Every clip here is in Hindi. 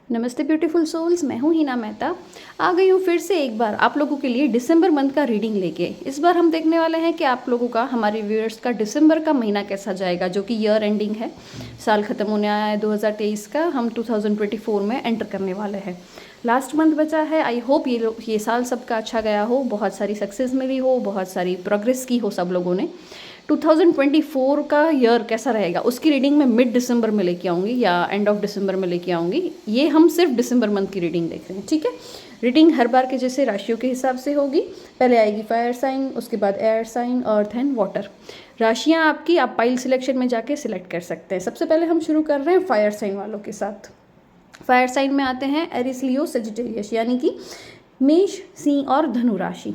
नमस्ते ब्यूटीफुल सोल्स, मैं हूँ हिना मेहता। आ गई हूँ फिर से एक बार आप लोगों के लिए दिसंबर मंथ का रीडिंग लेके। इस बार हम देखने वाले हैं कि आप लोगों का, हमारे व्यूअर्स का दिसंबर का महीना कैसा जाएगा, जो कि ईयर एंडिंग है। साल ख़त्म होने आया है 2023 का, हम 2024 में एंटर करने वाले हैं। लास्ट मंथ बचा है। आई होप ये साल सबका अच्छा गया हो, बहुत सारी सक्सेस मिली हो, बहुत सारी प्रोग्रेस की हो सब लोगों ने। 2024 का ईयर कैसा रहेगा उसकी रीडिंग मैं मिड दिसंबर में लेके आऊँगी या एंड ऑफ दिसंबर में लेके आऊँगी। ये हम सिर्फ दिसंबर मंथ की रीडिंग देख रहे हैं, ठीक है। रीडिंग हर बार के जैसे राशियों के हिसाब से होगी। पहले आएगी फायर साइन, उसके बाद air sign, earth and water. राशियाँ आपकी, आप पाइल सिलेक्शन में जाके सिलेक्ट कर सकते हैं। सबसे पहले हम शुरू कर रहे हैं फायर साइन वालों के साथ। फायर साइन में आते हैं एरिस, लियो, सेजिटेरियस, यानी कि मेष, सिंह और धनु राशि।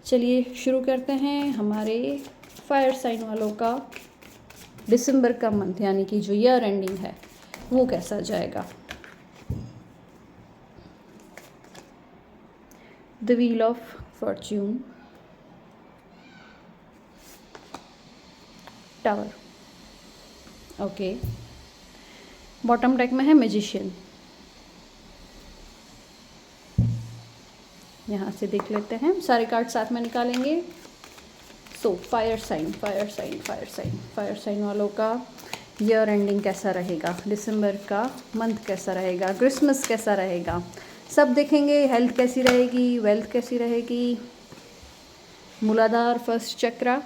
चलिए शुरू करते हैं हमारे फायर साइन वालों का दिसंबर का मंथ, यानी कि जो ईयर एंडिंग है वो कैसा जाएगा। The wheel of Fortune, tower, okay. Bottom deck में है मैजिशियन। यहाँ से देख लेते हैं, सारे कार्ड साथ में निकालेंगे। So fire sign, fire sign, fire sign, fire sign वालों का ईयर एंडिंग कैसा रहेगा, दिसंबर का मंथ कैसा रहेगा, क्रिसमस कैसा रहेगा, सब देखेंगे। हेल्थ कैसी रहेगी, वेल्थ कैसी रहेगी। Muladhara, first chakra.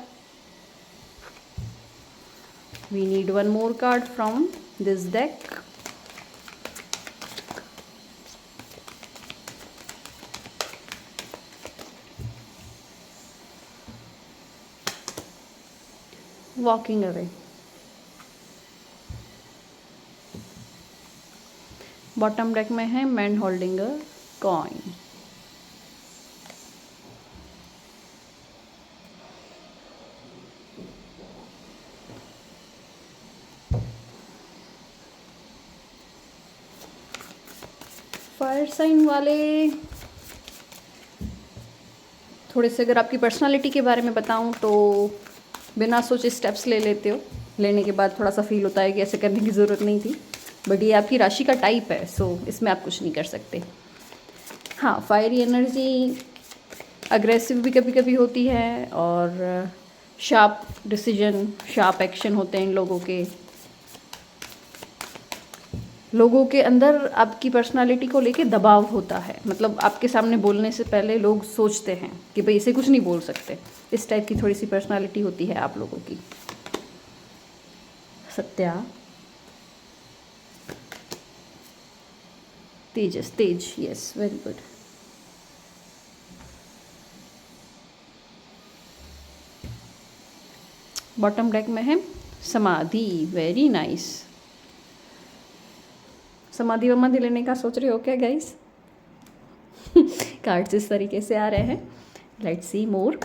We need one more card from this deck. Walking away. Bottom deck में है man holding a coin. Fire sign वाले थोड़े से, अगर आपकी पर्सनालिटी के बारे में बताऊं तो बिना सोचे स्टेप्स ले लेते हो। लेने के बाद थोड़ा सा फील होता है कि ऐसे करने की ज़रूरत नहीं थी, बट ये आपकी राशि का टाइप है, सो इसमें आप कुछ नहीं कर सकते। हाँ, फायरी एनर्जी, अग्रेसिव भी कभी कभी होती है, और शार्प डिसीजन, शार्प एक्शन होते हैं इन लोगों के अंदर आपकी पर्सनालिटी को लेके दबाव होता है। मतलब आपके सामने बोलने से पहले लोग सोचते हैं कि भाई इसे कुछ नहीं बोल सकते। इस टाइप की थोड़ी सी पर्सनालिटी होती है आप लोगों की। Satya, Tejas, Tej, yes, very good. Bottom deck में है समाधि, वेरी नाइस। समाधि वमाधि लेने का सोच रहे हो क्या गाइस? कार्ड्स इस तरीके से आ रहे हैं। Let's see more.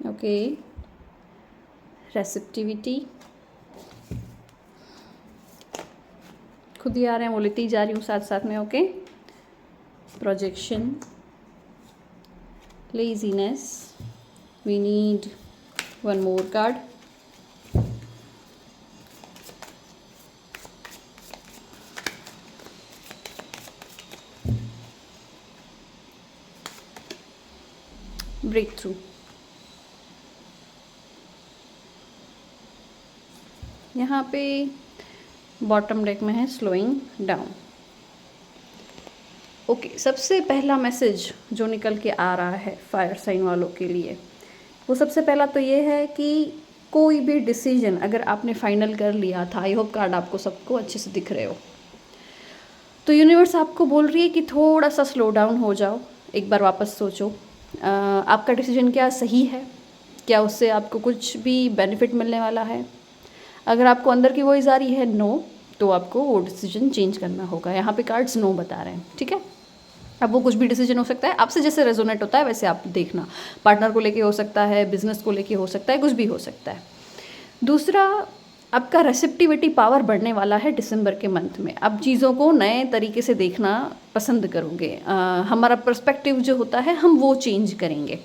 ओके, रेसिप्टिविटी, खुद ही आ रहे हैं, वो लेती जा रही हूँ साथ साथ में। Okay, projection, laziness, we need one more card. Break through, यहाँ पे बॉटम डेक में है स्लोइंग डाउन। ओके, सबसे पहला मैसेज जो निकल के आ रहा है फायर साइन वालों के लिए, वो सबसे पहला तो ये है कि कोई भी डिसीजन अगर आपने फाइनल कर लिया था, आई होप कार्ड आपको सबको अच्छे से दिख रहे हो, तो यूनिवर्स आपको बोल रही है कि थोड़ा सा स्लो डाउन हो जाओ, एक बार वापस सोचो। आपका डिसीजन क्या सही है, क्या उससे आपको कुछ भी बेनिफिट मिलने वाला है। अगर आपको अंदर की वॉइस आ रही है नो, तो आपको वो डिसीजन चेंज करना होगा। यहाँ पे कार्ड्स नो बता रहे हैं, ठीक है। अब वो कुछ भी डिसीजन हो सकता है, आपसे जैसे रेजोनेट होता है वैसे आप देखना। पार्टनर को लेके हो सकता है, बिजनेस को लेके हो सकता है, कुछ भी हो सकता है। दूसरा, आपका रेसिप्टिविटी पावर बढ़ने वाला है दिसंबर के मंथ में। आप चीज़ों को नए तरीके से देखना पसंद करोगे। हमारा पर्सपेक्टिव जो होता है हम वो चेंज करेंगे।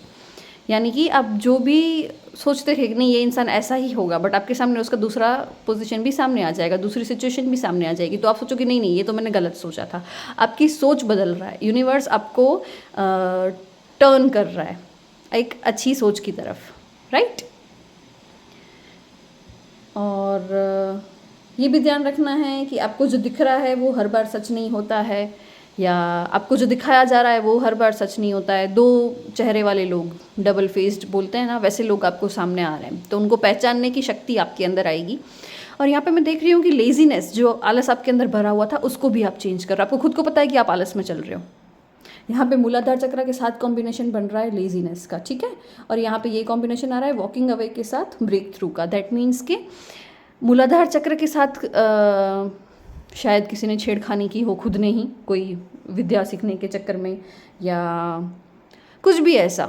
यानी कि आप जो भी सोचते थे कि नहीं ये इंसान ऐसा ही होगा, बट आपके सामने उसका दूसरा पोजीशन भी सामने आ जाएगा, दूसरी सिचुएशन भी सामने आ जाएगी, तो आप सोचोगे नहीं नहीं ये तो मैंने गलत सोचा था। आपकी सोच बदल रहा है, यूनिवर्स आपको टर्न कर रहा है एक अच्छी सोच की तरफ, राइट। और ये भी ध्यान रखना है कि आपको जो दिख रहा है वो हर बार सच नहीं होता है, या आपको जो दिखाया जा रहा है वो हर बार सच नहीं होता है। दो चेहरे वाले लोग, डबल फेस्ड बोलते हैं ना, वैसे लोग आपको सामने आ रहे हैं, तो उनको पहचानने की शक्ति आपके अंदर आएगी। और यहाँ पे मैं देख रही हूँ कि लेजीनेस, जो आलस आपके अंदर भरा हुआ था, उसको भी आप चेंज कर रहे हो। आपको खुद को पता है कि आप आलस में चल रहे हो। यहाँ पे मूलाधार चक्र के साथ कॉम्बिनेशन बन रहा है लेजीनेस का, ठीक है। और यहाँ पे ये कॉम्बिनेशन आ रहा है वॉकिंग अवे के साथ ब्रेक थ्रू का। दैट मीन्स कि मूलाधार चक्र के साथ शायद किसी ने छेड़खानी की हो, खुद ने ही, कोई विद्या सीखने के चक्कर में, या कुछ भी ऐसा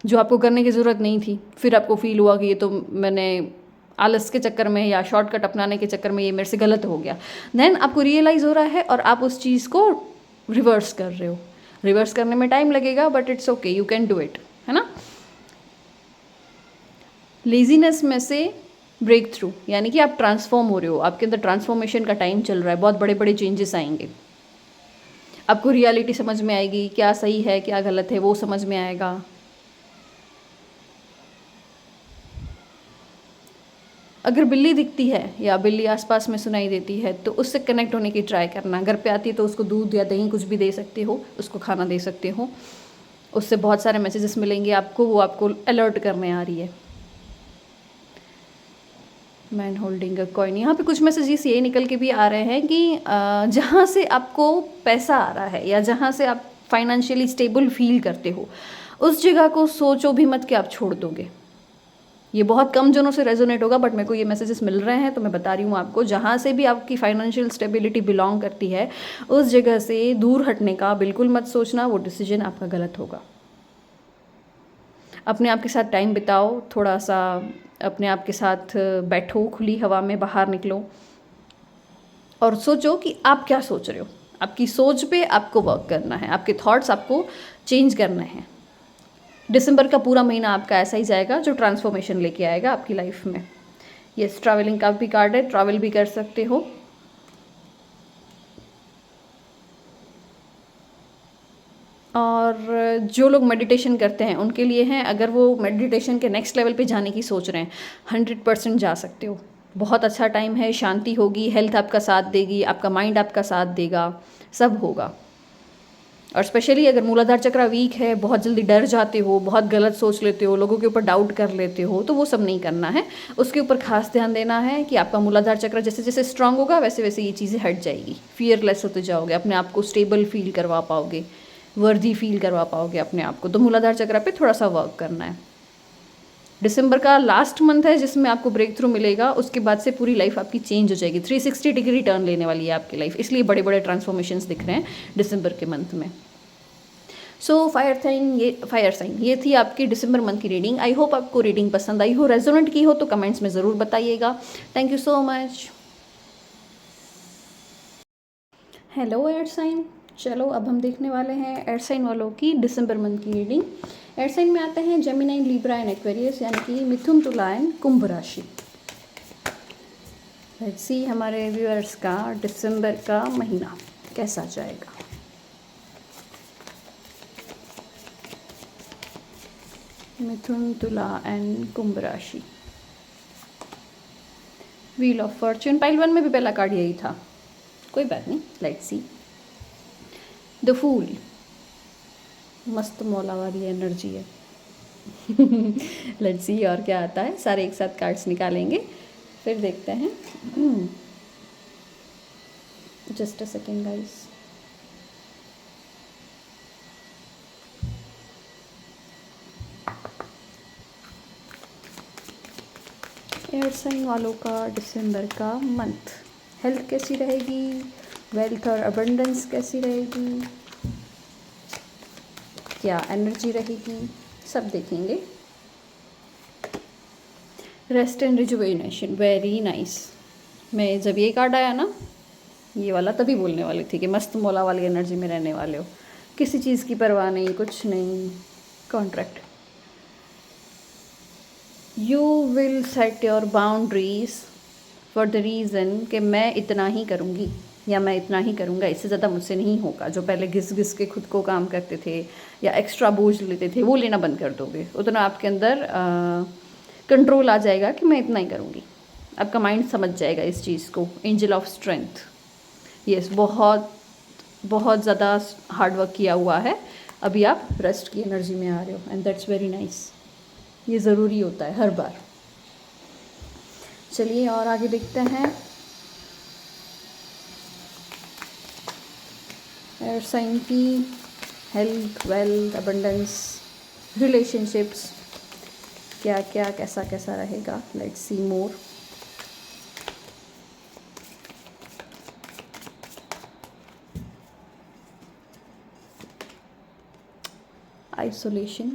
जो आपको करने की ज़रूरत नहीं थी। फिर आपको फील हुआ कि ये तो मैंने आलस के चक्कर में या शॉर्टकट अपनाने के चक्कर में ये मेरे से गलत हो गया। देन आपको रियलाइज़ हो रहा है और आप उस चीज़ को रिवर्स कर रहे हो। रिवर्स करने में टाइम लगेगा, but it's okay, you can do it, है ना। लेजीनेस में से ब्रेक थ्रू, यानी कि आप ट्रांसफॉर्म हो रहे हो, आपके अंदर ट्रांसफॉर्मेशन का टाइम चल रहा है, बहुत बड़े बड़े चेंजेस आएंगे। आपको रियलिटी समझ में आएगी, क्या सही है क्या गलत है वो समझ में आएगा। अगर बिल्ली दिखती है या बिल्ली आसपास में सुनाई देती है तो उससे कनेक्ट होने की ट्राई करना। घर पे आती है तो उसको दूध या दही कुछ भी दे सकते हो, उसको खाना दे सकते हो। उससे बहुत सारे मैसेजेस मिलेंगे आपको, वो आपको अलर्ट करने आ रही है। मैन होल्डिंग अ कॉइन, यहाँ पे कुछ मैसेजेस ये निकल के भी आ रहे हैं कि जहाँ से आपको पैसा आ रहा है या जहाँ से आप फाइनेंशियली स्टेबल फील करते हो, उस जगह को सोचो भी मत कि आप छोड़ दोगे। ये बहुत कम जनों से रेजोनेट होगा, बट मेरे को ये मैसेजेस मिल रहे हैं तो मैं बता रही हूँ आपको। जहाँ से भी आपकी फाइनेंशियल स्टेबिलिटी बिलोंग करती है, उस जगह से दूर हटने का बिल्कुल मत सोचना, वो डिसीजन आपका गलत होगा। अपने आप के साथ टाइम बिताओ, थोड़ा सा अपने आप के साथ बैठो, खुली हवा में बाहर निकलो और सोचो कि आप क्या सोच रहे हो। आपकी सोच पे आपको वर्क करना है, आपके थॉट्स आपको चेंज करने हैं। दिसंबर का पूरा महीना आपका ऐसा ही जाएगा जो ट्रांसफॉर्मेशन लेके आएगा आपकी लाइफ में। यस, ट्रैवलिंग का भी कार्ड है, ट्रैवल भी कर सकते हो। और जो लोग मेडिटेशन करते हैं उनके लिए हैं, अगर वो मेडिटेशन के नेक्स्ट लेवल पे जाने की सोच रहे हैं, 100% जा सकते हो। बहुत अच्छा टाइम है, शांति होगी, हेल्थ आपका साथ देगी, आपका माइंड आपका साथ देगा, सब होगा। और स्पेशली अगर मूलाधार चक्र वीक है, बहुत जल्दी डर जाते हो, बहुत गलत सोच लेते हो, लोगों के ऊपर डाउट कर लेते हो, तो वो सब नहीं करना है। उसके ऊपर खास ध्यान देना है कि आपका मूलाधार चक्र जैसे जैसे स्ट्रांग होगा वैसे वैसे ये चीज़ें हट जाएगी। फियरलेस होते जाओगे, अपने आप को स्टेबल फील करवा पाओगे, वर्दी फील करवा पाओगे अपने आप को। तो मूलाधार चक्र पे थोड़ा सा वर्क करना है। दिसंबर का लास्ट मंथ है जिसमें आपको ब्रेक थ्रू मिलेगा, उसके बाद से पूरी लाइफ आपकी चेंज हो जाएगी। 360 डिग्री टर्न लेने वाली है आपकी लाइफ, इसलिए बड़े बड़े ट्रांसफॉर्मेशंस दिख रहे हैं दिसंबर के मंथ में। सो फायर साइन ये थी आपकी दिसंबर मंथ की रीडिंग। आई होप आपको रीडिंग पसंद आई हो, रेजोनेंट की हो तो कमेंट्स में ज़रूर बताइएगा। Thank you so much. Hello air sign, चलो अब हम देखने वाले हैं एयर साइन वालों की दिसंबर मंथ की रीडिंग। एयर साइन में आते हैं जेमिनी, लिब्रा एंड एक्वेरियस, यानी कि मिथुन, तुला एंड कुंभ राशि। लेट्स सी हमारे व्यूअर्स का दिसंबर का महीना कैसा जाएगा। मिथुन, तुला एंड कुंभ राशि। व्हील ऑफ फॉर्च्यून, पाइल 1 में भी पहला कार्ड यही था, कोई बात नहीं। लेट्स सी द फूल, मस्त मौला वाली एनर्जी है। लेट्स सी और क्या आता है। सारे एक साथ कार्ड्स निकालेंगे फिर देखते हैं। Just a second guys. Air sign वालों का दिसंबर का मंथ, हेल्थ कैसी रहेगी, वेल्थ और अबंडेंस कैसी रहेगी, क्या एनर्जी रहेगी, सब देखेंगे। Rest and rejuvenation, very nice. मैं जब ये कार्ड आया ना, ये वाला, तभी बोलने वाली थी कि मस्त मौला वाली एनर्जी में रहने वाले हो, किसी चीज़ की परवाह नहीं, कुछ नहीं। Contract, you will set your boundaries for the reason कि मैं इतना ही करूँगी या मैं इतना ही करूँगा, इससे ज़्यादा मुझसे नहीं होगा। जो पहले घिस घिस के खुद को काम करते थे या एक्स्ट्रा बोझ लेते थे, वो लेना बंद कर दोगे। उतना आपके अंदर कंट्रोल आ जाएगा कि मैं इतना ही करूँगी। आपका माइंड समझ जाएगा इस चीज़ को। एंजल ऑफ स्ट्रेंथ, यस, बहुत बहुत ज़्यादा हार्ड वर्क किया हुआ है, अभी आप रेस्ट की एनर्जी में आ रहे हो, एंड दैट्स वेरी नाइस। ये ज़रूरी होता है हर बार। चलिए और आगे देखते हैं। एयर साइन की हेल्थ, वेल्थ, अबंडेंस, रिलेशनशिप्स, क्या क्या कैसा कैसा रहेगा, let's see more. Isolation,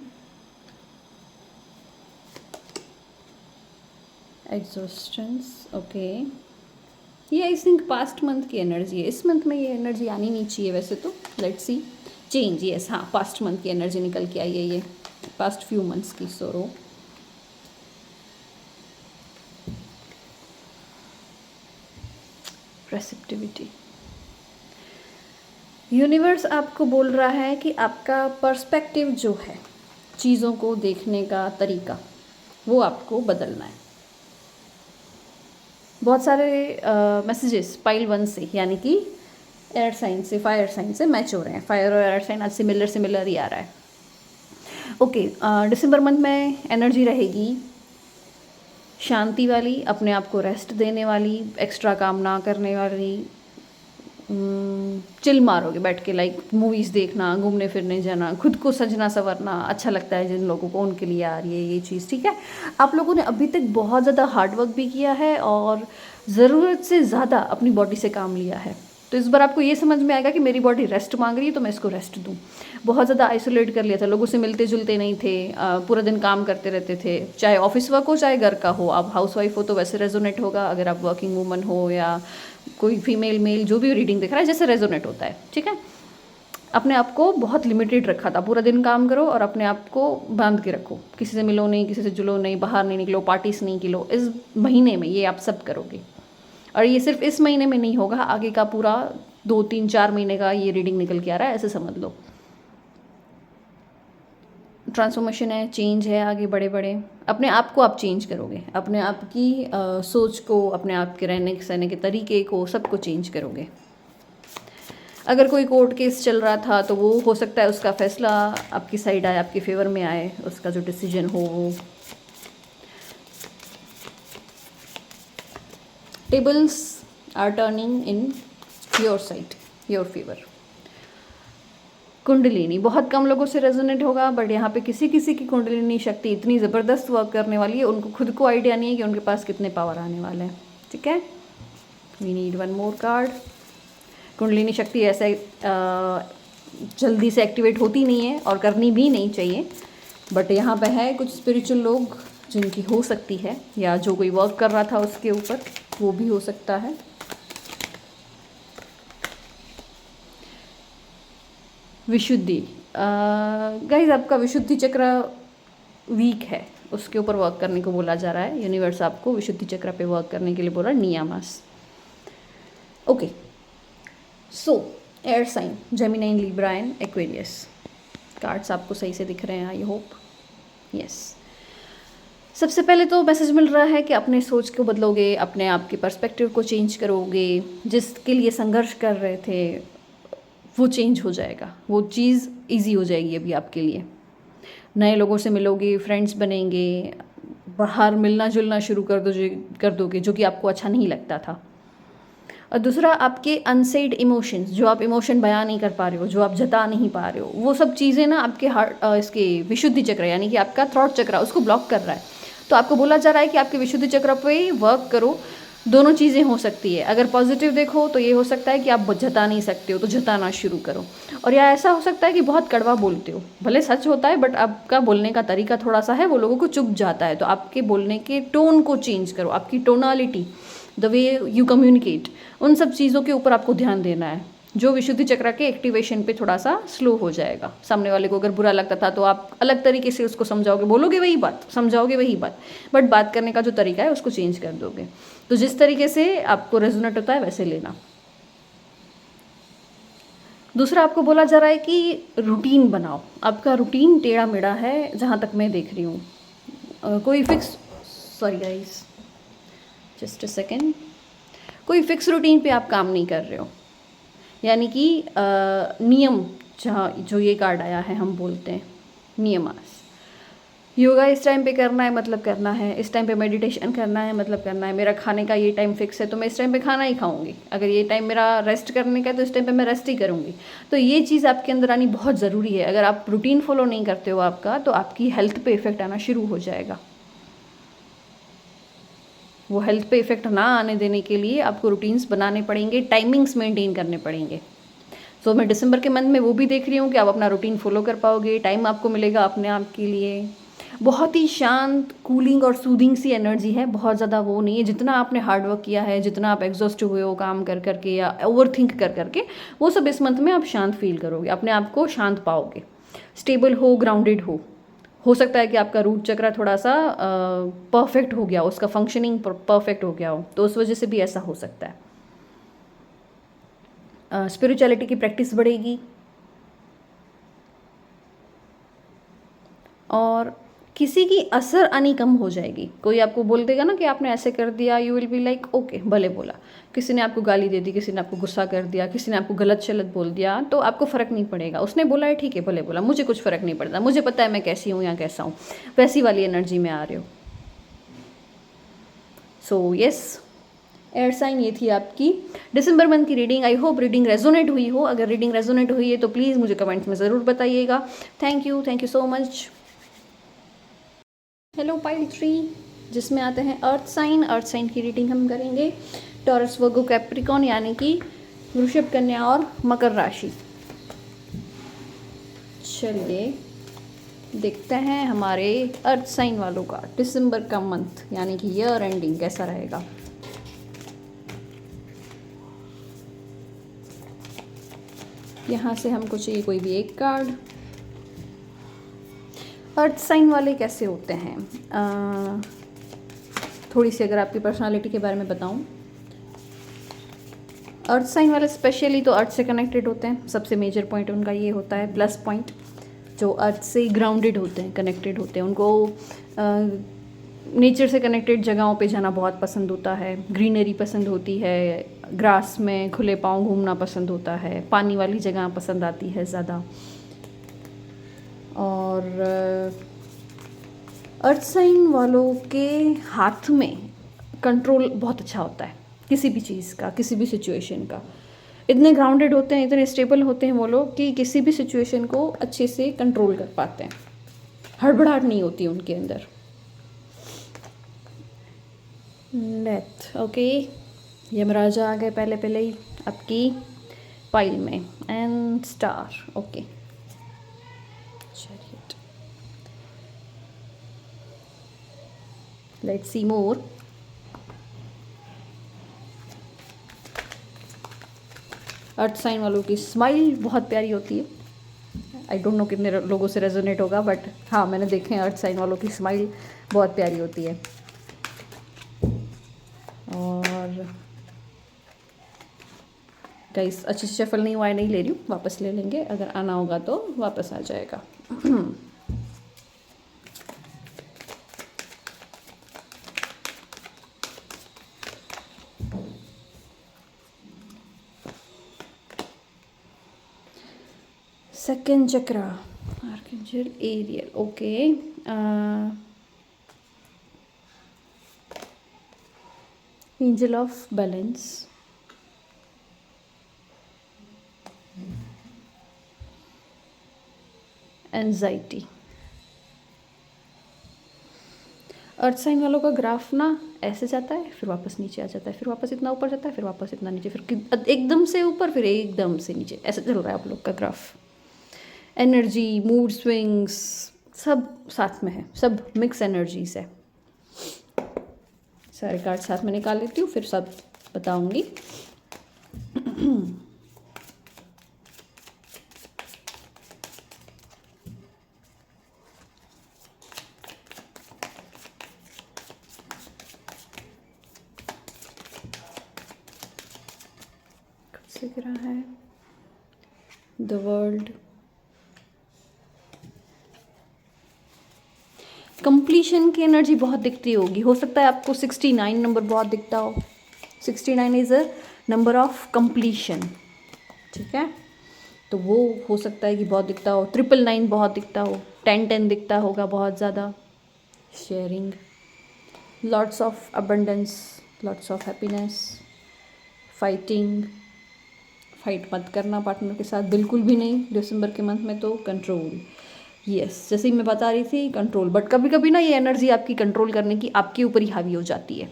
exhaustion, okay. ये आई थिंक पास्ट मंथ की एनर्जी है, इस मंथ में ये एनर्जी आनी नहीं चाहिए वैसे तो। लेट्स सी, चेंज, यस, हाँ, पास्ट मंथ की एनर्जी निकल के आई है, ये पास्ट फ्यू मंथ्स की सोरो। रेसिप्टिविटी, यूनिवर्स आपको बोल रहा है कि आपका पर्सपेक्टिव जो है, चीज़ों को देखने का तरीका, वो आपको बदलना है। बहुत सारे मैसेजेस पाइल 1 से, यानी कि एयर साइन से, फायर साइन से मैच हो रहे हैं। फायर और एयर साइन आज सिमिलर ही आ रहा है। ओके, दिसंबर मंथ में एनर्जी रहेगी शांति वाली, अपने आप को रेस्ट देने वाली, एक्स्ट्रा काम ना करने वाली, चिल मारोगे बैठ के, लाइक मूवीज़ देखना, घूमने फिरने जाना, खुद को सजना संवरना अच्छा लगता है जिन लोगों को, उनके लिए आ रही है ये चीज़, ठीक है। आप लोगों ने अभी तक बहुत ज़्यादा हार्डवर्क भी किया है और ज़रूरत से ज़्यादा अपनी बॉडी से काम लिया है, तो इस बार आपको ये समझ में आएगा कि मेरी बॉडी रेस्ट मांग रही है तो मैं इसको रेस्ट दूँ। बहुत ज़्यादा आइसोलेट कर लिया था, लोगों से मिलते जुलते नहीं थे, पूरा दिन काम करते रहते थे, चाहे ऑफिस वर्क हो चाहे घर का हो। आप हाउसवाइफ हो तो वैसे रेजोनेट होगा, अगर आप वर्किंग वूमन हो या कोई फीमेल मेल जो भी रीडिंग दिख रहा है जैसे रेजोनेट होता है, ठीक है। अपने आप को बहुत लिमिटेड रखा था, पूरा दिन काम करो और अपने आप को बांध के रखो, किसी से मिलो नहीं, किसी से जुलो नहीं, बाहर नहीं निकलो, पार्टीज नहीं किलो। इस महीने में ये आप सब करोगे, और ये सिर्फ इस महीने में नहीं होगा, आगे का पूरा 2, 3, 4 महीने का ये रीडिंग निकल के आ रहा है, ऐसे समझ लो। ट्रांसफॉर्मेशन है, चेंज है, आगे बड़े बड़े अपने आप को आप चेंज करोगे, अपने आप की सोच को, अपने आप के रहने सहने के तरीके को, सबको चेंज करोगे। अगर कोई कोर्ट केस चल रहा था तो वो हो सकता है उसका फैसला आपकी साइड आए, आपके फेवर में आए, उसका जो डिसीजन हो वो। Tables are turning in your side, your favour. कुंडलिनी बहुत कम लोगों से रेजोनेट होगा, बट यहाँ पे किसी किसी की कुंडलिनी शक्ति इतनी ज़बरदस्त वर्क करने वाली है, उनको खुद को आइडिया नहीं है कि उनके पास कितने पावर आने वाले हैं, ठीक है। We need 1 more card. कुंडलिनी शक्ति ऐसे जल्दी से एक्टिवेट होती नहीं है और करनी भी नहीं चाहिए, बट यहाँ पे है कुछ स्पिरिचुअल लोग जिनकी हो सकती है, या जो कोई वर्क कर रहा था उसके ऊपर, वो भी हो सकता है। विशुद्धि, गाइस आपका विशुद्धि चक्र वीक है, उसके ऊपर वर्क करने को बोला जा रहा है। यूनिवर्स आपको विशुद्धि चक्र पे वर्क करने के लिए बोल रहा है, नियामस। Okay, so air sign Gemini, Libra and Aquarius. Cards आपको सही से दिख रहे हैं, आई होप, यस। सबसे पहले तो मैसेज मिल रहा है कि अपने सोच को बदलोगे, अपने आप के पर्सपेक्टिव को चेंज करोगे, जिसके लिए संघर्ष कर रहे थे वो चेंज हो जाएगा, वो चीज़ इजी हो जाएगी अभी आपके लिए। नए लोगों से मिलोगे, फ्रेंड्स बनेंगे, बाहर मिलना जुलना शुरू कर दोगे जो कि आपको अच्छा नहीं लगता था। और दूसरा, आपके अनसेड इमोशंस, जो आप इमोशन बयान नहीं कर पा रहे हो, जो आप जता नहीं पा रहे हो, वो सब चीज़ें ना आपके हार्ट, इसके विशुद्धि चक्र यानी कि आपका थॉट चक्र उसको ब्लॉक कर रहा है। तो आपको बोला जा रहा है कि आपके विशुद्धि चक्र पे वर्क करो, दोनों चीज़ें हो सकती है। अगर पॉजिटिव देखो तो ये हो सकता है कि आप जता नहीं सकते हो तो जताना शुरू करो, और या ऐसा हो सकता है कि बहुत कड़वा बोलते हो, भले सच होता है बट आपका बोलने का तरीका थोड़ा सा है वो लोगों को चुभ जाता है, तो आपके बोलने के टोन को चेंज करो, आपकी tonality, the way you communicate, उन सब चीज़ों के ऊपर आपको ध्यान देना है, जो विशुद्धि चक्र के एक्टिवेशन पे थोड़ा सा स्लो हो जाएगा। सामने वाले को अगर बुरा लगता था तो आप अलग तरीके से उसको समझाओगे, बोलोगे वही बात, समझाओगे वही बात, बट बात करने का जो तरीका है उसको चेंज कर दोगे। तो जिस तरीके से आपको रेजोनेट होता है वैसे लेना। दूसरा आपको बोला जा रहा है कि रूटीन बनाओ। आपका रूटीन टेढ़ा मेढ़ा है जहाँ तक मैं देख रही हूँ। कोई fix, sorry guys, just a second, कोई फिक्स रूटीन पे आप काम नहीं कर रहे हो, यानी कि नियम, जहाँ जो ये कार्ड आया है हम बोलते हैं नियमास, योगा इस टाइम पे करना है मतलब करना है, इस टाइम पे मेडिटेशन करना है मतलब करना है, मेरा खाने का ये टाइम फिक्स है तो मैं इस टाइम पे खाना ही खाऊंगी, अगर ये टाइम मेरा रेस्ट करने का है तो इस टाइम पे मैं रेस्ट ही करूंगी। तो ये चीज़ आपके अंदर आनी बहुत ज़रूरी है। अगर आप रूटीन फॉलो नहीं करते हो आपका, तो आपकी हेल्थ पे इफेक्ट आना शुरू हो जाएगा। वो हेल्थ पे इफेक्ट ना आने देने के लिए आपको रूटीन्स बनाने पड़ेंगे, टाइमिंग्स मेंटेन करने पड़ेंगे। तो मैं दिसंबर के मंथ में वो भी देख रही हूँ कि आप अपना रूटीन फॉलो कर पाओगे, टाइम आपको मिलेगा अपने आप के लिए। बहुत ही शांत, कूलिंग और सूदिंग सी एनर्जी है, बहुत ज़्यादा वो नहीं है। जितना आपने हार्ड वर्क किया है, जितना आप एग्जॉस्ट हुए हो काम कर करके या ओवर थिंक कर करके, वो सब इस मंथ में आप शांत फील करोगे, अपने आप को शांत पाओगे, स्टेबल हो, ग्राउंडेड हो सकता है कि आपका रूट चक्र थोड़ा सा परफेक्ट हो गया हो, उसका फंक्शनिंग परफेक्ट हो गया हो, तो उस वजह से भी ऐसा हो सकता है। स्पिरिचुअलिटी की प्रैक्टिस बढ़ेगी, और किसी की असर आनी कम हो जाएगी। कोई आपको बोल देगा ना कि आपने ऐसे कर दिया, you will be like okay, भले बोला। किसी ने आपको गाली दे दी, किसी ने आपको गुस्सा कर दिया, किसी ने आपको गलत शलत बोल दिया, तो आपको फ़र्क नहीं पड़ेगा। उसने बोला है ठीक है, भले बोला, मुझे कुछ फ़र्क नहीं पड़ता, मुझे पता है मैं कैसी हूँ या कैसा हूँ। वैसी वाली एनर्जी में आ रहे हो। सो यस, एयर साइन ये थी आपकी दिसंबर मंथ की reading. I hope reading resonate हुई हो। अगर रीडिंग रेजोनेट हुई है तो प्लीज़ मुझे कमेंट्स में ज़रूर बताइएगा। Thank you so much. Hello pile 3, जिसमें आते हैं अर्थ साइन। अर्थ साइन की रीडिंग हम करेंगे टॉरस, वर्गो, कैप्रिकॉन, यानी कि वृषभ, कन्या और मकर राशि। चलिए देखते हैं हमारे अर्थ साइन वालों का दिसंबर का मंथ, यानी कि ईयर एंडिंग कैसा रहेगा। यहाँ से हमको चाहिए कोई भी एक कार्ड। अर्थ साइन वाले कैसे होते हैं, थोड़ी सी अगर आपकी पर्सनालिटी के बारे में बताऊं। अर्थ साइन वाले स्पेशली तो अर्थ से कनेक्टेड होते हैं, सबसे मेजर पॉइंट उनका ये होता है, प्लस पॉइंट, जो अर्थ से ग्राउंडेड होते हैं, कनेक्टेड होते हैं। उनको नेचर से कनेक्टेड जगहों पे जाना बहुत पसंद होता है, ग्रीनरी पसंद होती है, ग्रास में खुले पांव घूमना पसंद होता है, पानी वाली जगह पसंद आती है ज़्यादा। और अर्थ साइन वालों के हाथ में कंट्रोल बहुत अच्छा होता है, किसी भी चीज़ का, किसी भी सिचुएशन का। इतने ग्राउंडेड होते हैं, इतने स्टेबल होते हैं वो लोग कि किसी भी सिचुएशन को अच्छे से कंट्रोल कर पाते हैं, हड़बड़ाहट नहीं होती उनके अंदर। डेथ, ओके, यमराजा आ गए पहले पहले ही आपकी फाइल में, and star, okay, chariot. Let's see more. Earth sign वालों की स्माइल बहुत प्यारी होती है। आई डोंट नो कितने लोगों से रेजोनेट होगा, बट हाँ, मैंने देखे हैं अर्थ साइन वालों की स्माइल बहुत प्यारी होती है। और गाइस, अच्छे से शफल नहीं हुआ है, नहीं ले रही हूँ, वापस ले लेंगे, अगर आना होगा तो वापस आ जाएगा। Second chakra, archangel Ariel, okay, angel of balance, anxiety. Earth sign वालों का ग्राफ ना ऐसे जाता है, फिर वापस नीचे आ जाता है, फिर वापस इतना ऊपर जाता है, फिर वापस इतना नीचे, फिर एकदम से ऊपर, फिर एकदम से नीचे, ऐसे चल रहा है आप लोग का ग्राफ। एनर्जी, मूड स्विंग्स सब साथ में है, सब मिक्स एनर्जीज है। सारे कार्ड साथ में निकाल लेती हूँ, फिर सब बताऊंगी। दिख रहा है द वर्ल्ड, कंप्लीशन की एनर्जी बहुत दिखती होगी। हो सकता है आपको 69 नंबर बहुत दिखता हो। 69 is a number of completion, ठीक है। तो वो हो सकता है कि बहुत दिखता हो। 999 बहुत दिखता हो, 1010 दिखता होगा बहुत ज़्यादा। Sharing, lots of abundance, lots of happiness. Fighting, fight मत करना पार्टनर के साथ, बिल्कुल भी नहीं दिसंबर के मंथ में। तो कंट्रोल, यस जैसे ही मैं बता रही थी कंट्रोल, बट कभी कभी ना ये एनर्जी आपकी कंट्रोल करने की आपके ऊपर ही हावी हो जाती है।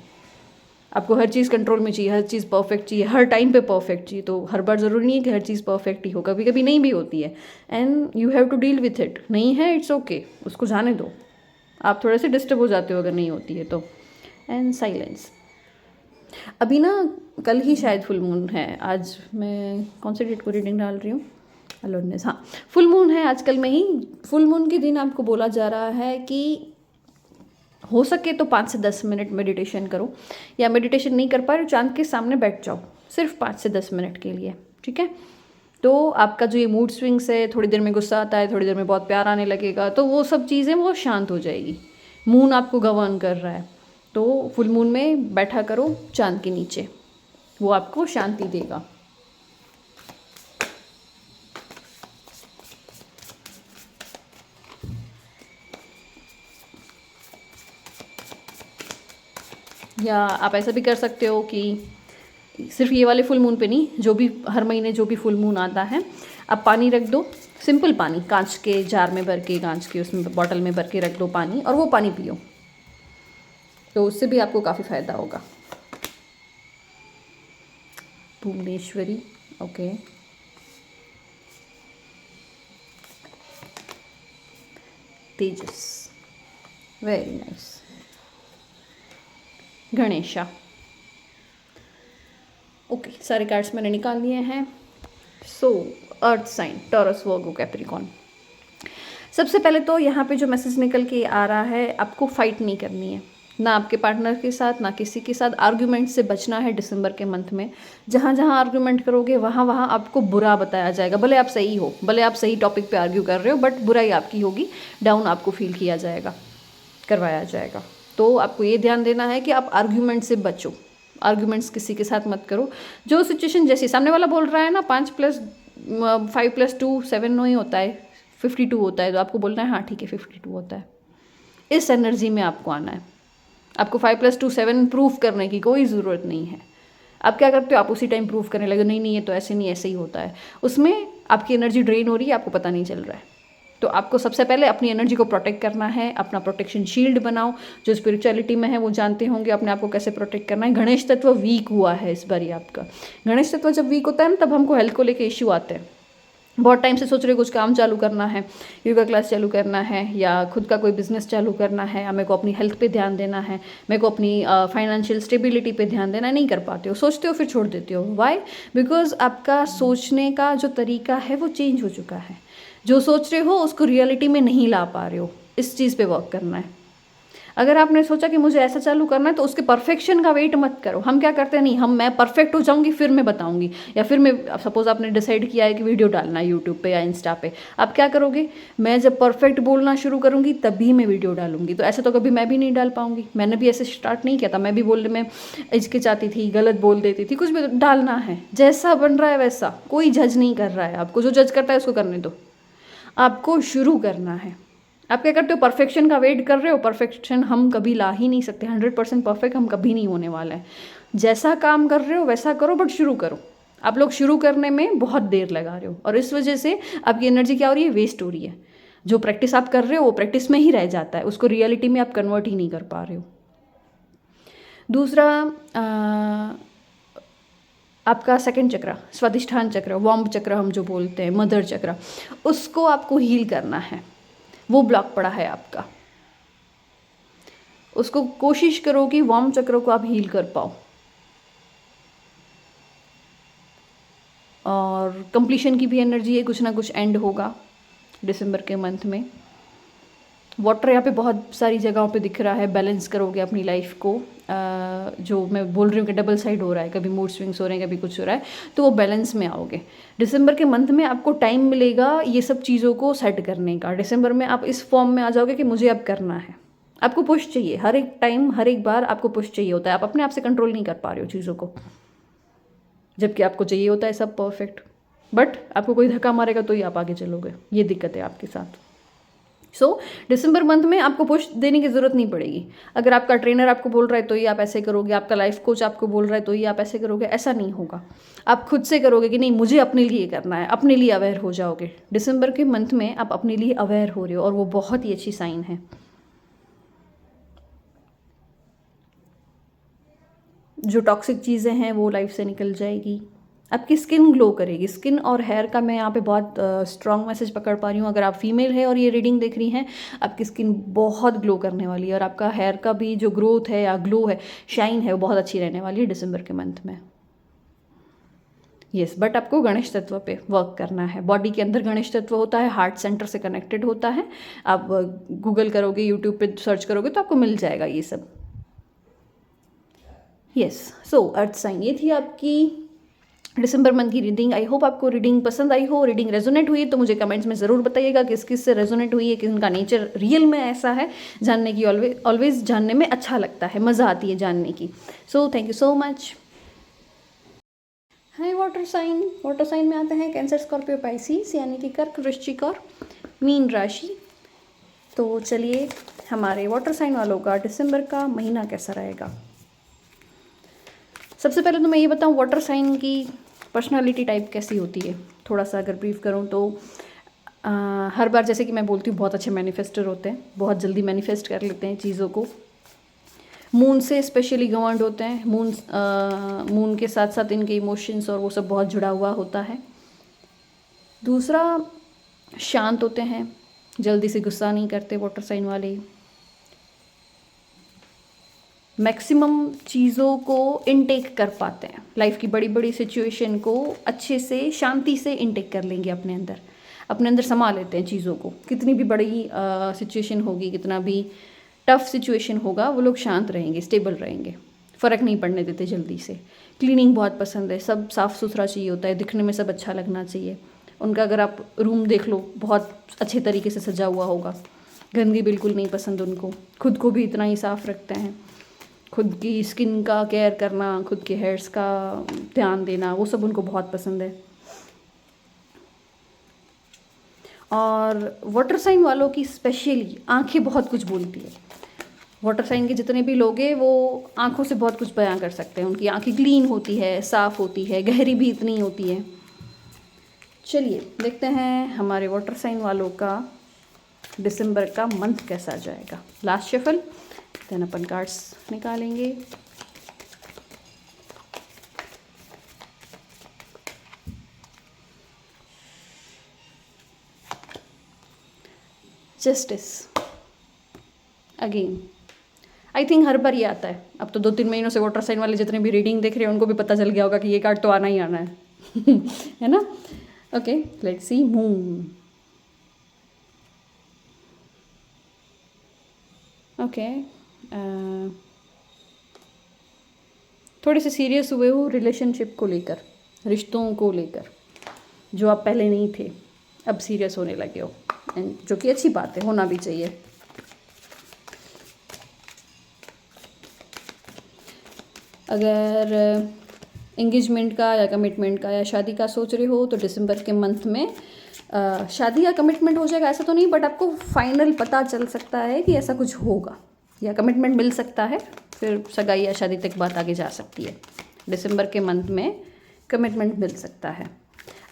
आपको हर चीज़ कंट्रोल में चाहिए, हर चीज़ परफेक्ट चाहिए, हर टाइम पे परफेक्ट चाहिए। तो हर बार ज़रूरी नहीं है कि हर चीज़ परफेक्ट ही हो, कभी कभी नहीं भी होती है। And you have to deal with it. नहीं है, इट्स ओके, उसको जाने दो। आप थोड़े से डिस्टर्ब हो जाते हो अगर नहीं होती है तो। एंड साइलेंस, अभी ना कल ही शायद फुल मून है। आज मैं कौन सी डेट को रीडिंग डाल रही हूँ, अलर्टनेस, हाँ फुल मून है आजकल में ही। फुल मून के दिन आपको बोला जा रहा है कि हो सके तो 5 से 10 मिनट मेडिटेशन करो, या मेडिटेशन नहीं कर पा रहे चांद के सामने बैठ जाओ सिर्फ 5 से 10 मिनट के लिए, ठीक है। तो आपका जो ये मूड स्विंग्स है, थोड़ी देर में गुस्सा आता है, थोड़ी देर में बहुत प्यार आने लगेगा, तो वो सब चीज़ें वो शांत हो जाएगी। मून आपको गवर्न कर रहा है, तो फुल मून में बैठा करो चांद के नीचे, वो आपको शांति देगा। या आप ऐसा भी कर सकते हो कि सिर्फ ये वाले फुल मून पे नहीं, जो भी हर महीने जो भी फुल मून आता है, आप पानी रख दो, सिंपल पानी, कांच के जार में भर के, कांच के उसमें बॉटल में भर के रख दो पानी, और वो पानी पियो, तो उससे भी आपको काफ़ी फ़ायदा होगा। भुवनेश्वरी, ओके। तेजस, वेरी नाइस। गणेशा, ओके, सारे कार्ड्स मैंने निकाल लिए हैं। सो अर्थ साइन, टॉरस, वर्गो, कैप्रिकॉर्न। सबसे पहले तो यहाँ पे जो मैसेज निकल के आ रहा है, आपको फाइट नहीं करनी है, ना आपके पार्टनर के साथ, ना किसी के साथ। आर्ग्यूमेंट से बचना है दिसंबर के मंथ में। जहाँ जहाँ आर्ग्यूमेंट करोगे वहाँ वहाँ आपको बुरा बताया जाएगा। भले आप सही हो, भले आप सही टॉपिक पे आर्ग्यू कर रहे हो, बट बुराई आपकी होगी, डाउन आपको फील किया जाएगा, करवाया जाएगा। तो आपको ये ध्यान देना है कि आप आर्ग्यूमेंट से बचो, आर्ग्यूमेंट्स किसी के साथ मत करो। जो सिचुएशन जैसे सामने वाला बोल रहा है ना, 5 + 5 + 2 7 नहीं होता है, 52 होता है, तो आपको बोलना है हाँ ठीक है 52 होता है। इस एनर्जी में आपको आना है। आपको 5 + 2 7 प्रूव करने की कोई ज़रूरत नहीं है। आप क्या करते हो, आप उसी टाइम प्रूव करने लगे, नहीं नहीं ये तो ऐसे नहीं, ऐसे ही होता है। उसमें आपकी एनर्जी ड्रेन हो रही है, आपको पता नहीं चल रहा है। तो आपको सबसे पहले अपनी एनर्जी को प्रोटेक्ट करना है, अपना प्रोटेक्शन शील्ड बनाओ। जो स्पिरिचुअलिटी में है वो जानते होंगे अपने आप को कैसे प्रोटेक्ट करना है। गणेश तत्व वीक हुआ है इस बार, ये आपका गणेश तत्व जब वीक होता है ना, तब हमको हेल्थ को लेके इश्यू आते हैं। बहुत टाइम से सोच रहे हो कुछ काम चालू करना है, योगा क्लास चालू करना है, या खुद का कोई बिजनेस चालू करना है, या मेरे को अपनी हेल्थ पे ध्यान देना है, मेरे को अपनी फाइनेंशियल स्टेबिलिटी पे ध्यान देना है, नहीं कर पाते हो, सोचते हो फिर छोड़ देते हो। व्हाई? बिकॉज आपका सोचने का जो तरीका है वो चेंज हो चुका है। जो सोच रहे हो उसको रियलिटी में नहीं ला पा रहे हो, इस चीज़ पे वर्क करना है। अगर आपने सोचा कि मुझे ऐसा चालू करना है, तो उसके परफेक्शन का वेट मत करो। हम क्या करते हैं, नहीं मैं परफेक्ट हो जाऊंगी फिर मैं बताऊंगी, या फिर मैं सपोज आपने डिसाइड किया है कि वीडियो डालना है यूट्यूब पे या इंस्टा पे, आप क्या करोगे, मैं जब परफेक्ट बोलना शुरू करूंगी तभी मैं वीडियो डालूंगी। तो ऐसे तो कभी मैं भी नहीं डाल पाऊंगी। मैंने भी ऐसे स्टार्ट नहीं किया था, मैं भी बोलने में हिचकिचाती थी, गलत बोल देती थी। कुछ भी डालना है, जैसा बन रहा है वैसा, कोई जज नहीं कर रहा है आपको। जो जज करता है उसको करने दो, आपको शुरू करना है। आप क्या करते हो, परफेक्शन का वेट कर रहे हो। परफेक्शन हम कभी ला ही नहीं सकते, 100% परफेक्ट हम कभी नहीं होने वाला है। जैसा काम कर रहे हो वैसा करो, बट शुरू करो। आप लोग शुरू करने में बहुत देर लगा रहे हो, और इस वजह से आपकी एनर्जी क्या हो रही है, वेस्ट हो रही है। जो प्रैक्टिस आप कर रहे हो वो प्रैक्टिस में ही रह जाता है, उसको रियलिटी में आप कन्वर्ट ही नहीं कर पा रहे हो। दूसरा आपका सेकंड चक्र, स्वादिष्ठान चक्र, वार्म चक्र हम जो बोलते हैं, मदर चक्र, उसको आपको हील करना है। वो ब्लॉक पड़ा है आपका, उसको कोशिश करो कि वार्म चक्र को आप हील कर पाओ। और कंप्लीशन की भी एनर्जी है, कुछ ना कुछ एंड होगा दिसंबर के मंथ में। वाटर यहाँ पे बहुत सारी जगहों पे दिख रहा है। बैलेंस करोगे अपनी लाइफ को, जो मैं बोल रही हूँ कि डबल साइड हो रहा है, कभी मूड स्विंग्स हो रहे हैं, कभी कुछ हो रहा है, तो वो बैलेंस में आओगे। दिसंबर के मंथ में आपको टाइम मिलेगा ये सब चीज़ों को सेट करने का। दिसंबर में आप इस फॉर्म में आ जाओगे कि मुझे अब करना है। आपको पुश चाहिए, हर एक टाइम हर एक बार आपको पुश चाहिए होता है। आप अपने आप से कंट्रोल नहीं कर पा रहे हो चीज़ों को, जबकि आपको चाहिए होता है सब परफेक्ट। बट आपको कोई धक्का मारेगा तो ही आप आगे चलोगे, ये दिक्कत है आपके साथ। सो दिसंबर मंथ में आपको पुश देने की ज़रूरत नहीं पड़ेगी। अगर आपका ट्रेनर आपको बोल रहा है तो ही आप ऐसे करोगे, आपका लाइफ कोच आपको बोल रहा है तो ही आप ऐसे करोगे, ऐसा नहीं होगा। आप खुद से करोगे कि नहीं मुझे अपने लिए करना है, अपने लिए अवेयर हो जाओगे। दिसंबर के मंथ में आप अपने लिए अवेयर हो रहे हो और वो बहुत ही अच्छी साइन है। जो टॉक्सिक चीज़ें हैं वो लाइफ से निकल जाएगी। आपकी स्किन ग्लो करेगी। स्किन और हेयर का मैं यहाँ पे बहुत स्ट्रॉन्ग मैसेज पकड़ पा रही हूँ। अगर आप फीमेल है और ये रीडिंग देख रही हैं, आपकी स्किन बहुत ग्लो करने वाली है और आपका हेयर का भी जो ग्रोथ है या ग्लो है, शाइन है, वो बहुत अच्छी रहने वाली है दिसंबर के मंथ में। यस, बट आपको गणेश तत्व पे वर्क करना है। बॉडी के अंदर गणेश तत्व होता है, हार्ट सेंटर से कनेक्टेड होता है। आप गूगल करोगे, यूट्यूब पे सर्च करोगे तो आपको मिल जाएगा ये सब। यस, सो अर्थ साइन ये थी आपकी दिसंबर मंथ की रीडिंग। आई होप आपको रीडिंग पसंद आई हो। रीडिंग रेजोनेट हुई तो मुझे कमेंट्स में ज़रूर बताइएगा किस किस से रेजोनेट हुई है, किनका नेचर रियल में ऐसा है। जानने की ऑलवेज जानने में अच्छा लगता है, मज़ा आती है जानने की। So thank you so much. Hi water sign. Water sign में आते हैं कैंसर, स्कॉर्पियो, पाइसिस, यानी कि कर्क, वृश्चिक और मीन राशि। तो चलिए हमारे वाटर साइन वालों का दिसंबर का महीना कैसा रहेगा। सबसे पहले तो मैं ये बताऊँ वाटर साइन की पर्सनालिटी टाइप कैसी होती है। थोड़ा सा अगर ब्रीफ करूँ तो हर बार जैसे कि मैं बोलती हूँ बहुत अच्छे मैनिफेस्टर होते हैं, बहुत जल्दी मैनिफेस्ट कर लेते हैं चीज़ों को। मून से स्पेशली गवर्नड होते हैं। मून के साथ साथ इनके इमोशंस और वो सब बहुत जुड़ा हुआ होता है। दूसरा, शांत होते हैं, जल्दी से गुस्सा नहीं करते वाटर साइन वाले। मैक्सिमम चीज़ों को इनटेक कर पाते हैं। लाइफ की बड़ी बड़ी सिचुएशन को अच्छे से शांति से इनटेक कर लेंगे, अपने अंदर समा लेते हैं चीज़ों को। कितनी भी बड़ी सिचुएशन होगी, कितना भी टफ सिचुएशन होगा, वो लोग शांत रहेंगे, स्टेबल रहेंगे, फ़र्क नहीं पड़ने देते जल्दी से। क्लीनिंग बहुत पसंद है, सब साफ़ सुथरा चाहिए होता है, दिखने में सब अच्छा लगना चाहिए उनका। अगर आप रूम देख लो, बहुत अच्छे तरीके से सजा हुआ होगा। गंदगी बिल्कुल नहीं पसंद उनको। खुद को भी इतना ही साफ़ रखते हैं। खुद की स्किन का केयर करना, खुद के हेयर्स का ध्यान देना, वो सब उनको बहुत पसंद है। और वाटर साइन वालों की स्पेशली आंखें बहुत कुछ बोलती है। वाटर साइन के जितने भी लोग हैं वो आंखों से बहुत कुछ बयां कर सकते हैं। उनकी आंखें क्लीन होती है, साफ़ होती है, गहरी भी इतनी होती है। चलिए देखते हैं हमारे वाटर साइन वालों का दिसंबर का मंथ कैसा जाएगा। लास्ट शफल, देन अपन कार्ड्स निकालेंगे। जस्टिस अगेन, आई थिंक हर बार ये आता है। अब तो 2-3 महीनों से वाटर साइन वाले जितने भी रीडिंग देख रहे हैं उनको भी पता चल गया होगा कि ये कार्ड तो आना ही आना है है ना। Okay, let's see. Moon, okay, थोड़े से सीरियस हुए हो रिलेशनशिप को लेकर, रिश्तों को लेकर। जो आप पहले नहीं थे, अब सीरियस होने लगे हो, जो कि अच्छी बात है, होना भी चाहिए। अगर एंगेजमेंट का या कमिटमेंट का या शादी का सोच रहे हो तो दिसंबर के मंथ में शादी या कमिटमेंट हो जाएगा, ऐसा तो नहीं, बट आपको फाइनल पता चल सकता है कि ऐसा कुछ होगा या कमिटमेंट मिल सकता है। फिर सगाई या शादी तक बात आगे जा सकती है। दिसंबर के मंथ में कमिटमेंट मिल सकता है।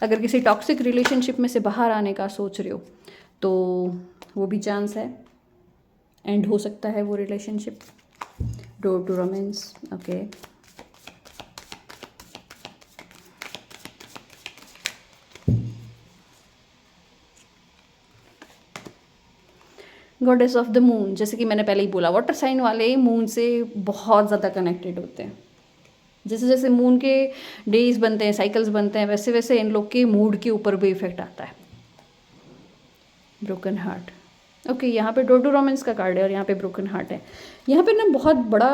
अगर किसी टॉक्सिक रिलेशनशिप में से बाहर आने का सोच रहे हो तो वो भी चांस है, एंड हो सकता है वो relationship. Door to romance, okay. Goddess of the moon, जैसे कि मैंने पहले ही बोला, वाटर साइन वाले मून से बहुत ज़्यादा कनेक्टेड होते हैं। जैसे जैसे मून के डेज बनते हैं, साइकिल्स बनते हैं, वैसे वैसे इन लोग के मूड के ऊपर भी इफेक्ट आता है। Broken heart, okay. यहाँ पे डोर टू रोमांस का कार्ड है और यहाँ पे ब्रोकन हार्ट है। यहाँ पे ना बहुत बड़ा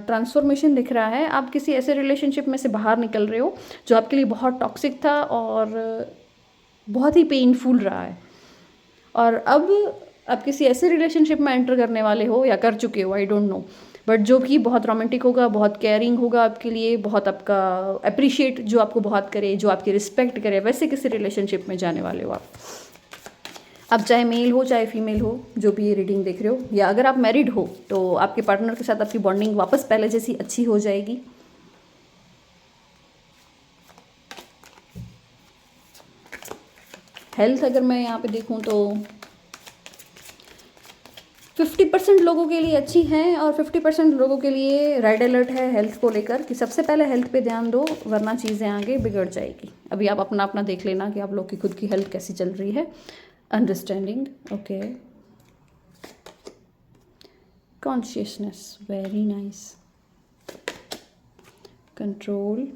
ट्रांसफॉर्मेशन दिख रहा है। आप किसी ऐसे रिलेशनशिप में से बाहर निकल रहे हो जो आपके लिए बहुत टॉक्सिक था और बहुत ही पेनफुल रहा है, और अब आप किसी ऐसे रिलेशनशिप में एंटर करने वाले हो या कर चुके हो, आई डोंट नो, बट जो कि बहुत रोमांटिक होगा, बहुत केयरिंग होगा आपके लिए, बहुत आपका अप्रिशिएट, जो आपको बहुत करे, जो आपकी रिस्पेक्ट करे, वैसे किसी रिलेशनशिप में जाने वाले हो आप। अब चाहे मेल हो चाहे फीमेल हो, जो भी ये रीडिंग देख रहे हो, या अगर आप मैरिड हो तो आपके पार्टनर के साथ आपकी बॉन्डिंग वापस पहले जैसी अच्छी हो जाएगी। हेल्थ अगर मैं यहाँ पे देखूँ तो 50% लोगों के लिए अच्छी हैं और 50% लोगों के लिए रेड अलर्ट है हेल्थ को लेकर, कि सबसे पहले हेल्थ पे ध्यान दो वरना चीज़ें आगे बिगड़ जाएगी। अभी आप अपना अपना देख लेना कि आप लोग की खुद की हेल्थ कैसी चल रही है। Understanding, okay. Consciousness, very nice. Control,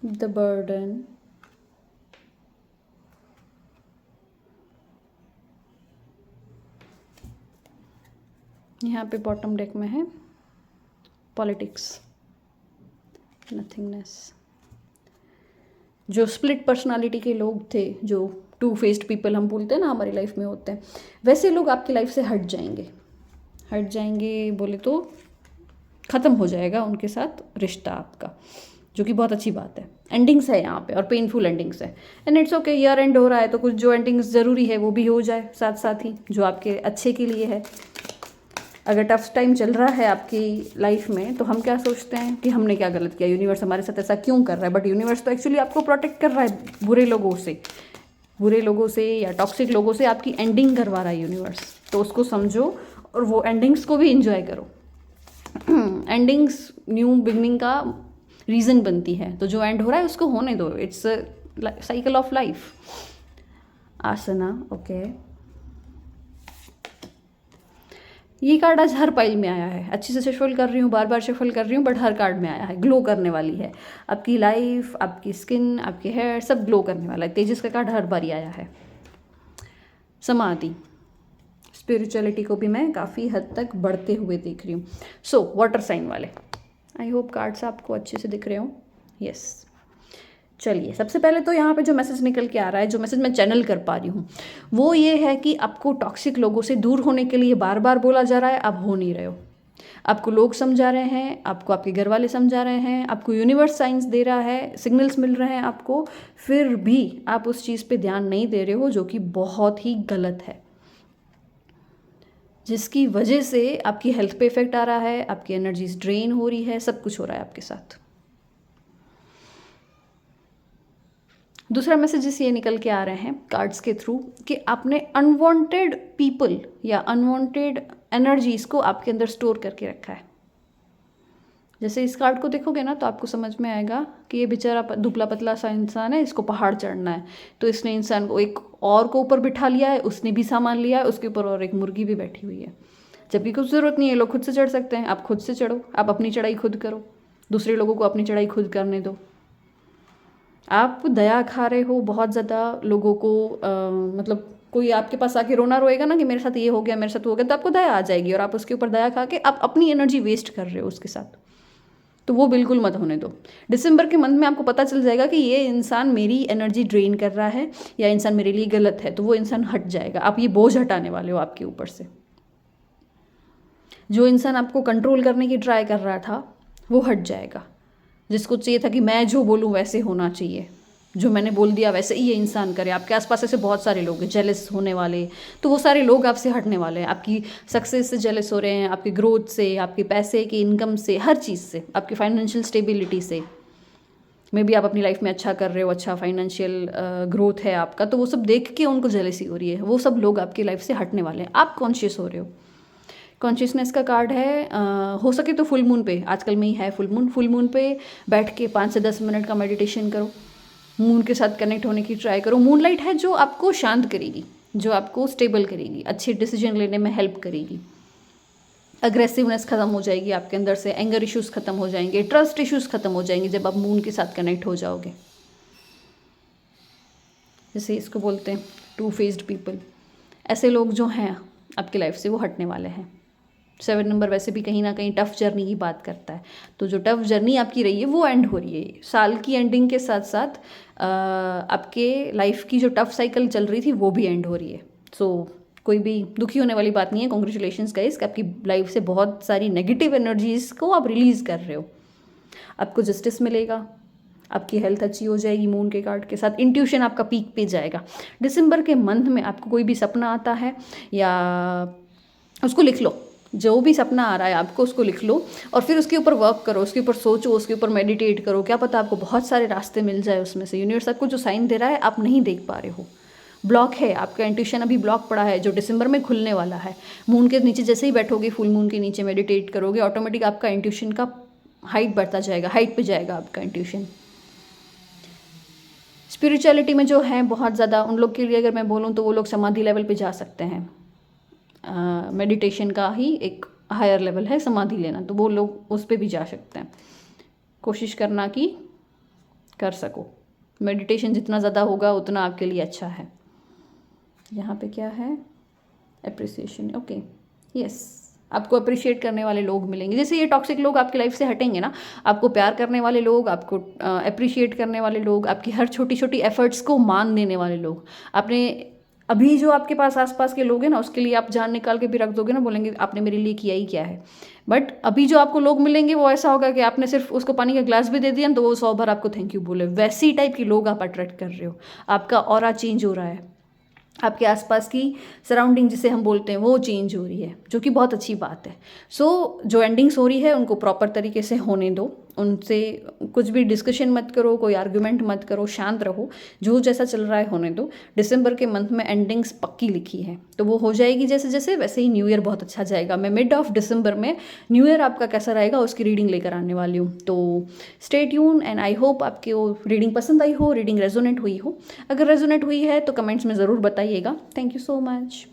the burden, यहाँ पे बॉटम डेक में है पॉलिटिक्स, नथिंगनेस। जो स्प्लिट पर्सनालिटी के लोग थे, जो टू फेस्ड पीपल हम बोलते हैं ना हमारी लाइफ में होते हैं, वैसे लोग आपकी लाइफ से हट जाएंगे। हट जाएंगे बोले तो ख़त्म हो जाएगा उनके साथ रिश्ता आपका, जो कि बहुत अच्छी बात है। एंडिंग्स है यहाँ पे और पेनफुल एंडिंग्स है, and it's okay. Year and हो रहा है तो कुछ जो एंडिंग्स ज़रूरी है वो भी हो जाए साथ साथ ही, जो आपके अच्छे के लिए है। अगर टफ टाइम चल रहा है आपकी लाइफ में तो हम क्या सोचते हैं कि हमने क्या गलत किया, यूनिवर्स हमारे साथ ऐसा क्यों कर रहा है, बट यूनिवर्स तो एक्चुअली आपको प्रोटेक्ट कर रहा है बुरे लोगों से या टॉक्सिक लोगों से आपकी एंडिंग करवा रहा है यूनिवर्स। तो उसको समझो और वो एंडिंग्स को भी इंजॉय करो। एंडिंग्स न्यू बिगनिंग का रीज़न बनती है, तो जो एंड हो रहा है उसको होने दो। It's cycle of life. Asana, okay. ये कार्ड आज हर पाइल में आया है। अच्छे से शफल कर रही हूँ, बार बार शफल कर रही हूँ, बट हर कार्ड में आया है। ग्लो करने वाली है आपकी लाइफ, आपकी स्किन, आपके हेयर, सब ग्लो करने वाला है। तेजस का कार्ड हर बार ही आया है। समाधि, स्पिरिचुअलिटी को भी मैं काफ़ी हद तक बढ़ते हुए देख रही हूँ। सो वाटर साइन वाले, आई होप कार्ड्स आपको अच्छे से दिख रहे हो। यस, चलिए सबसे पहले तो यहाँ पे जो मैसेज निकल के आ रहा है, जो मैसेज मैं चैनल कर पा रही हूँ, वो ये है कि आपको टॉक्सिक लोगों से दूर होने के लिए बार बार बोला जा रहा है, आप हो नहीं रहे हो। आपको लोग समझा रहे हैं, आपको आपके घर वाले समझा रहे हैं, आपको यूनिवर्स साइंस दे रहा है, सिग्नल्स मिल रहे हैं आपको, फिर भी आप उस चीज़ पे ध्यान नहीं दे रहे हो, जो कि बहुत ही गलत है, जिसकी वजह से आपकी हेल्थ पे इफेक्ट आ रहा है, आपकी एनर्जीज ड्रेन हो रही है, सब कुछ हो रहा है आपके साथ। दूसरा मैसेजेस ये निकल के आ रहे हैं कार्ड्स के थ्रू कि आपने अनवांटेड पीपल या अनवांटेड एनर्जीज को आपके अंदर स्टोर करके रखा है। जैसे इस कार्ड को देखोगे ना तो आपको समझ में आएगा कि ये बेचारा दुबला पतला सा इंसान है, इसको पहाड़ चढ़ना है, तो इसने इंसान को एक और को ऊपर बिठा लिया है, उसने भी सामान लिया है, उसके ऊपर और एक मुर्गी भी बैठी हुई है, जबकि कुछ ज़रूरत नहीं है। लोग खुद से चढ़ सकते हैं, आप खुद से चढ़ो, आप अपनी चढ़ाई खुद करो, दूसरे लोगों को अपनी चढ़ाई खुद करने दो। आप दया खा रहे हो बहुत ज़्यादा लोगों को, मतलब कोई आपके पास आके रोना रोएगा ना कि मेरे साथ ये हो गया, मेरे साथ वो हो गया, तो आपको दया आ जाएगी और आप उसके ऊपर दया खा के आप अपनी एनर्जी वेस्ट कर रहे हो उसके साथ। तो वो बिल्कुल मत होने दो। दिसंबर के मंथ में आपको पता चल जाएगा कि ये इंसान मेरी एनर्जी ड्रेन कर रहा है या इंसान मेरे लिए गलत है, तो वो इंसान हट जाएगा। आप ये बोझ हटाने वाले हो आपके ऊपर से। जो इंसान आपको कंट्रोल करने की ट्राई कर रहा था वो हट जाएगा, जिसको चाहिए था कि मैं जो बोलूँ वैसे होना चाहिए, जो मैंने बोल दिया वैसे ही ये इंसान करे। आपके आसपास ऐसे बहुत सारे लोग हैं जेलस होने वाले, तो वो सारे लोग आपसे हटने वाले हैं। आपकी सक्सेस से जेलस हो रहे हैं, आपकी ग्रोथ से, आपके पैसे की इनकम से, हर चीज़ से, आपकी फाइनेंशियल स्टेबिलिटी से। मे बी आप अपनी लाइफ में अच्छा कर रहे हो, अच्छा फाइनेंशियल ग्रोथ है आपका, तो वो सब देख के उनको जेलसी हो रही है। वो सब लोग आपकी लाइफ से हटने वाले हैं। आप कॉन्शियस हो रहे हो। कॉन्शियसनेस का कार्ड है, हो सके तो फुल मून पे, आजकल में ही है फुल मून पे बैठ के 5 से 10 मिनट का मेडिटेशन करो। मून के साथ कनेक्ट होने की ट्राई करो। मून लाइट है जो आपको शांत करेगी, जो आपको स्टेबल करेगी, अच्छे डिसीजन लेने में हेल्प करेगी। अग्रेसिवनेस खत्म हो जाएगी आपके अंदर से, एंगर इश्यूज खत्म हो जाएंगे, ट्रस्ट इश्यूज खत्म हो जाएंगे जब आप मून के साथ कनेक्ट हो जाओगे। जैसे इसको बोलते हैं टू फेस्ड पीपल। ऐसे लोग जो हैं आपकी लाइफ से वो हटने वाले हैं। 7 नंबर वैसे भी कहीं ना कहीं टफ जर्नी की बात करता है, तो जो टफ जर्नी आपकी रही है वो एंड हो रही है। साल की एंडिंग के साथ साथ आपके लाइफ की जो टफ साइकिल चल रही थी वो भी एंड हो रही है। सो कोई भी दुखी होने वाली बात नहीं है। कॉन्ग्रेचुलेशंस गाइस, आपकी लाइफ से बहुत सारी नेगेटिव एनर्जीज को आप रिलीज़ कर रहे हो। आपको जस्टिस मिलेगा, आपकी हेल्थ अच्छी हो जाएगी मून के कार्ड के साथ। इंट्यूशन आपका पीक पे जाएगा। दिसंबर के मंथ में आपको कोई भी सपना आता है या उसको लिख लो, जो भी सपना आ रहा है आपको उसको लिख लो और फिर उसके ऊपर वर्क करो, उसके ऊपर सोचो, उसके ऊपर मेडिटेट करो। क्या पता आपको बहुत सारे रास्ते मिल जाए उसमें से। यूनिवर्स आपको जो साइन दे रहा है आप नहीं देख पा रहे हो, ब्लॉक है आपका इंट्यूशन, अभी ब्लॉक पड़ा है जो दिसंबर में खुलने वाला है। मून के नीचे जैसे ही बैठोगे, फुल मून के नीचे मेडिटेट करोगे, ऑटोमेटिक आपका इंट्यूशन का हाइट बढ़ता जाएगा, हाइट पे जाएगा आपका इंट्यूशन। स्पिरिचुअलिटी में जो है बहुत ज़्यादा, उन लोग के लिए अगर मैं बोलूँ तो वो लोग समाधि लेवल पे जा सकते हैं। मेडिटेशन का ही एक हायर लेवल है समाधि लेना, तो वो लोग उस पर भी जा सकते हैं। कोशिश करना कि कर सको। मेडिटेशन जितना ज़्यादा होगा उतना आपके लिए अच्छा है। यहाँ पे क्या है, अप्रिसिएशन। ओके, यस, आपको अप्रिशिएट करने वाले लोग मिलेंगे। जैसे ये टॉक्सिक लोग आपकी लाइफ से हटेंगे ना, आपको प्यार करने वाले लोग, आपको अप्रिशिएट करने वाले लोग, आपकी हर छोटी छोटी एफर्ट्स को मान देने वाले लोग। आपने अभी जो आपके पास आसपास के लोग हैं ना, उसके लिए आप जान निकाल के भी रख दोगे ना, बोलेंगे आपने मेरे लिए किया ही क्या है। बट अभी जो आपको लोग मिलेंगे वो ऐसा होगा कि आपने सिर्फ उसको पानी का ग्लास भी दे दिया तो वो 100 बार आपको थैंक यू बोले। वैसी टाइप के लोग आप अट्रैक्ट कर रहे हो। आपका ऑरा चेंज हो रहा है, आपके आसपास की सराउंडिंग जिसे हम बोलते हैं वो चेंज हो रही है, जो कि बहुत अच्छी बात है। सो जो एंडिंग्स हो रही है उनको प्रॉपर तरीके से होने दो। उनसे कुछ भी डिस्कशन मत करो, कोई आर्ग्यूमेंट मत करो, शांत रहो। जो जैसा चल रहा है होने दो। दिसंबर के मंथ में एंडिंग्स पक्की लिखी है, तो वो हो जाएगी जैसे जैसे। वैसे ही न्यू ईयर बहुत अच्छा जाएगा। मैं मिड ऑफ दिसंबर में न्यू ईयर आपका कैसा रहेगा उसकी रीडिंग लेकर आने वाली हूँ। तो stay tune and I hope आपकी वो रीडिंग पसंद आई हो, रीडिंग रेजोनेट हुई हो। अगर रेजोनेट हुई है तो कमेंट्स में ज़रूर बताइएगा। Thank you so much.